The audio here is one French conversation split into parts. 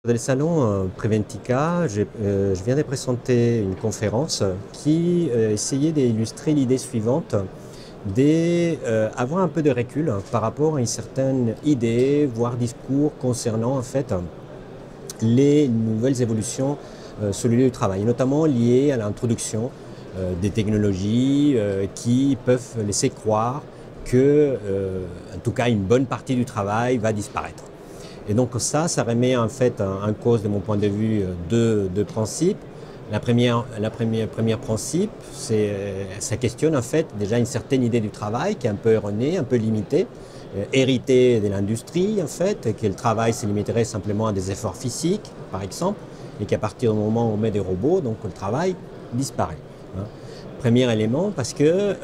Dans le salon Preventica, je viens de présenter une conférence qui essayait d'illustrer l'idée suivante, d'avoir un peu de recul par rapport à une certaine idée, voire discours concernant en fait les nouvelles évolutions sur le lieu du travail, notamment liées à l'introduction des technologies qui peuvent laisser croire que, en tout cas, une bonne partie du travail va disparaître. Et donc ça remet en fait en cause, de mon point de vue, deux principes. Premier principe, ça questionne en fait déjà une certaine idée du travail qui est un peu erronée, un peu limitée, héritée de l'industrie en fait, que le travail se limiterait simplement à des efforts physiques, par exemple, et qu'à partir du moment où on met des robots, donc le travail disparaît. Hein. Premier élément, parce que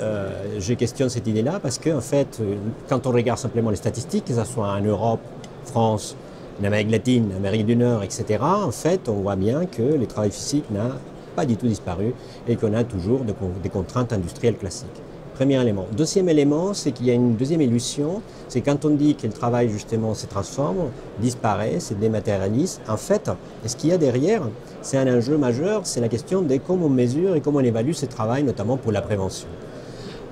je questionne cette idée-là, parce que en fait, quand on regarde simplement les statistiques, que ce soit en Europe, France, en Amérique latine, Amérique du Nord, etc., en fait, on voit bien que le travail physique n'a pas du tout disparu et qu'on a toujours des contraintes industrielles classiques. Premier élément. Deuxième élément, c'est qu'il y a une deuxième illusion, c'est quand on dit que le travail, justement, se transforme, disparaît, se dématérialise, en fait, ce qu'il y a derrière, c'est un enjeu majeur, c'est la question de comment on mesure et comment on évalue ce travail, notamment pour la prévention.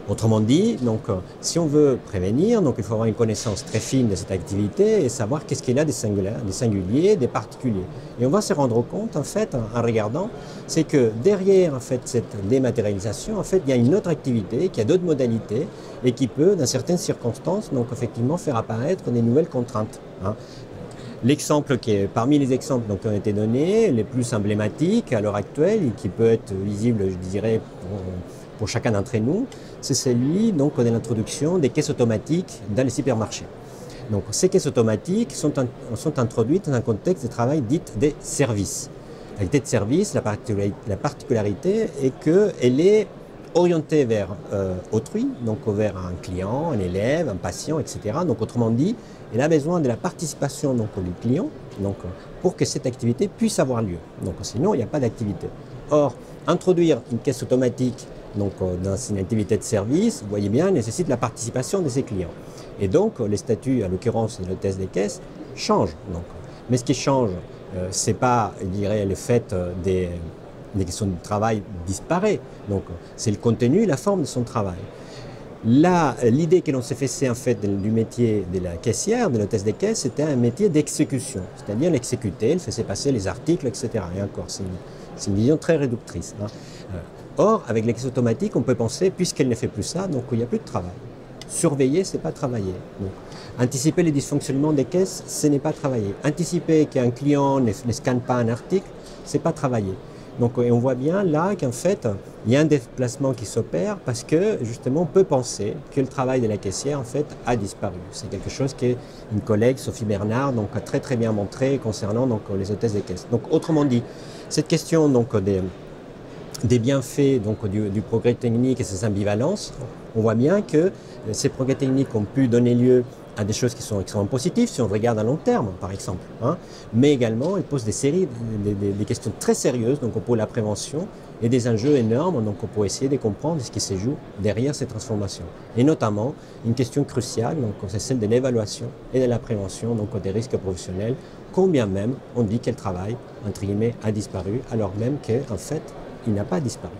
Autrement dit, donc, si on veut prévenir, donc, il faut avoir une connaissance très fine de cette activité et savoir qu'est-ce qu'il y a des singuliers, des particuliers. Et on va se rendre compte, en fait, en regardant, c'est que derrière en fait, cette dématérialisation, en fait, il y a une autre activité qui a d'autres modalités et qui peut, dans certaines circonstances, donc, effectivement, faire apparaître des nouvelles contraintes. Hein. L'exemple qui est parmi les exemples donc, qui ont été donnés, les plus emblématiques à l'heure actuelle et qui peut être visible, je dirais, pour chacun d'entre nous, c'est celui donc, de l'introduction des caisses automatiques dans les hypermarchés. Donc, ces caisses automatiques sont introduites dans un contexte de travail dit des services. L'activité de service, la particularité est qu'elle est orientée vers autrui, donc vers un client, un élève, un patient, etc. Donc, autrement dit, elle a besoin de la participation donc, du client donc, pour que cette activité puisse avoir lieu. Donc, sinon, il n'y a pas d'activité. Or, introduire une caisse automatique donc, dans une activité de service, vous voyez bien, nécessite la participation de ses clients. Et donc, les statuts, à l'occurrence de l'hôtesse des caisses, changent. Donc. Mais ce qui change, ce n'est pas, je dirais, le fait des questions de travail disparaît. Donc, c'est le contenu et la forme de son travail. Là, l'idée que l'on s'est fait en fait du métier de la caissière, de l'hôtesse des caisses, c'était un métier d'exécution. C'est-à-dire l'exécuter, elle faisait passer les articles, etc. Et encore, c'est une vision très réductrice. Hein. Or, avec les caisses automatiques, on peut penser, puisqu'elle ne fait plus ça, donc il n'y a plus de travail. Surveiller, ce n'est pas travailler. Donc, anticiper les dysfonctionnements des caisses, ce n'est pas travailler. Anticiper qu'un client ne scanne pas un article, ce n'est pas travailler. Donc, et on voit bien là qu'en fait, il y a un déplacement qui s'opère parce que justement, on peut penser que le travail de la caissière en fait a disparu. C'est quelque chose qu'une collègue, Sophie Bernard, donc, a très bien montré concernant donc, les hôtesses des caisses. Donc, autrement dit, cette question donc, des bienfaits donc, du progrès technique et ses ambivalences, on voit bien que ces progrès techniques ont pu donner lieu à des choses qui sont extrêmement positives, si on regarde à long terme, par exemple. Hein. Mais également, elles posent des questions très sérieuses donc, pour la prévention et des enjeux énormes donc, pour essayer de comprendre ce qui se joue derrière ces transformations. Et notamment, une question cruciale, c'est celle de l'évaluation et de la prévention donc, des risques professionnels, combien même on dit que le travail, entre guillemets, a disparu, alors même qu'en fait, il n'a pas disparu.